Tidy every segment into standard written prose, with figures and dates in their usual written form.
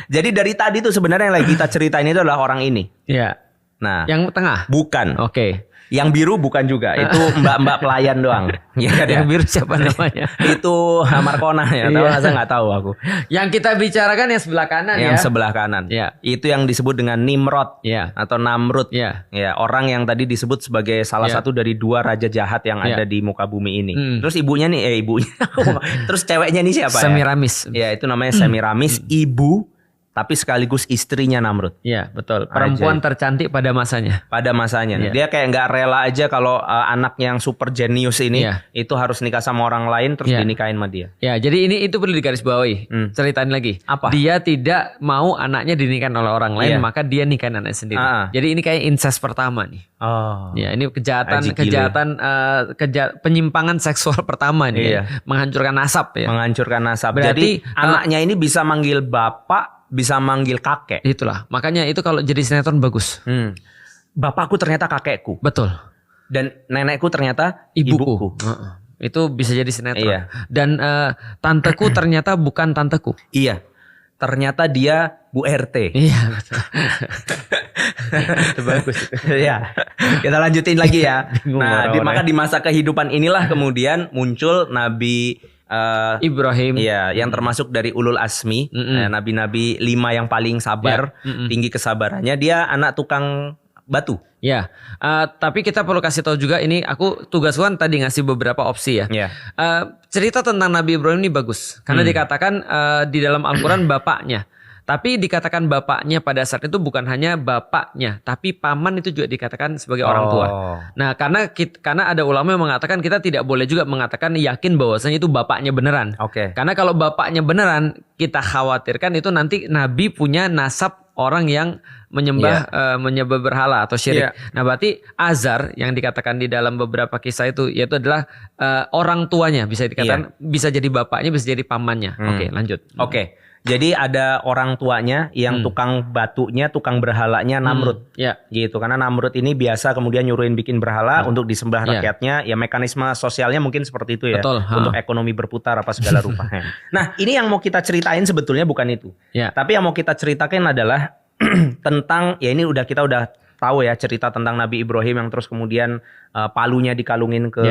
Jadi dari tadi tuh sebenarnya yang lagi kita ceritain itu adalah orang ini. Iya. Nah, Yang tengah. bukan. Oke. Yang biru bukan juga. Itu mbak-mbak pelayan doang. Iya kan ya? Yang biru siapa namanya? Itu Markona ya. Tahu Iya. saya nggak tahu aku. Yang kita bicarakan yang sebelah kanan ya. Yang sebelah kanan. Iya. Itu yang disebut dengan Nimrod Iya. atau Namrud. Iya. Ya, orang yang tadi disebut sebagai salah Iya. satu dari 2 raja jahat yang Iya. ada di muka bumi ini. Hmm. Terus ibunya nih, ibunya. Terus ceweknya nih siapa ya? Semiramis. Ya, itu namanya Semiramis, ibu tapi sekaligus istrinya Namrud. Iya, betul. Perempuan tercantik pada masanya. Pada masanya. Iya. Dia kayak nggak rela aja kalau anak yang super jenius ini Iya. itu harus nikah sama orang lain terus Iya. dinikahin sama dia. Ya, jadi itu perlu digarisbawahi. Ceritain lagi. Apa? Dia tidak mau anaknya dinikahin oleh orang lain, Iya. maka dia nikahin anaknya sendiri. Ah. Jadi ini kayak incest pertama nih. Oh. Ya, ini Haji gile. penyimpangan seksual pertama nih. Iya. Ya. Menghancurkan nasab ya. Menghancurkan nasab. Berarti, Jadi anaknya ini bisa manggil bapak, bisa manggil kakek. Itulah. Makanya itu kalau jadi sinetron bagus. Bapakku ternyata kakekku Betul. dan nenekku ternyata Ibuku. Itu bisa jadi sinetron. Iya. Dan tanteku ternyata bukan tanteku. Iya. Ternyata dia Bu RT. Iya, betul. Itu bagus. Ya, kita lanjutin lagi ya. Bingung Nah, orang-orang. maka di masa kehidupan inilah kemudian muncul Nabi Ibrahim. Iya, yang termasuk dari ulul asmi, nabi-nabi 5 yang paling sabar, tinggi kesabarannya. Dia anak tukang batu. Ya, tapi kita perlu kasih tahu juga ini aku tugas Wan tadi ngasih beberapa opsi ya. Ya. Cerita tentang Nabi Ibrahim ini bagus karena dikatakan di dalam Al-Quran bapaknya. Tapi dikatakan bapaknya pada saat itu bukan hanya bapaknya, tapi paman itu juga dikatakan sebagai orang tua. Nah, karena ada ulama yang mengatakan kita tidak boleh juga mengatakan yakin bahwasanya itu bapaknya beneran. Oke. Karena kalau bapaknya beneran, kita khawatirkan itu nanti Nabi punya nasab orang yang menyembah berhala atau syirik. Nah, berarti Azar yang dikatakan di dalam beberapa kisah itu yaitu adalah orang tuanya, bisa dikatakan bisa jadi bapaknya, bisa jadi pamannya. Oke, lanjut. Oke. Jadi ada orang tuanya yang tukang batunya, tukang berhalanya Namrud. Ya. Gitu. Karena Namrud ini biasa kemudian nyuruhin bikin berhala untuk disembah rakyatnya. Ya mekanisme sosialnya mungkin seperti itu ya. Betul. Untuk ekonomi berputar apa segala rupa. Nah, ini yang mau kita ceritain sebetulnya bukan itu. Ya. Tapi yang mau kita ceritakan adalah tentang, ya ini kita udah tahu ya cerita tentang Nabi Ibrahim yang terus kemudian palunya dikalungin ke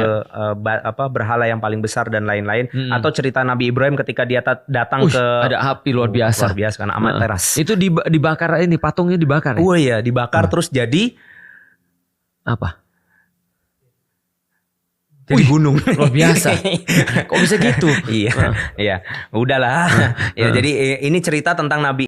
berhala yang paling besar dan lain-lain, atau cerita Nabi Ibrahim ketika dia datang ke ada api luar biasa. Luar biasa kan amat teras. Itu dibakar ini patungnya dibakar. Ya? Oh iya, dibakar terus jadi Apa? jadi gunung. Luar biasa. Kok bisa gitu? Iya. Iya. Udahlah. Ya jadi ini cerita tentang Nabi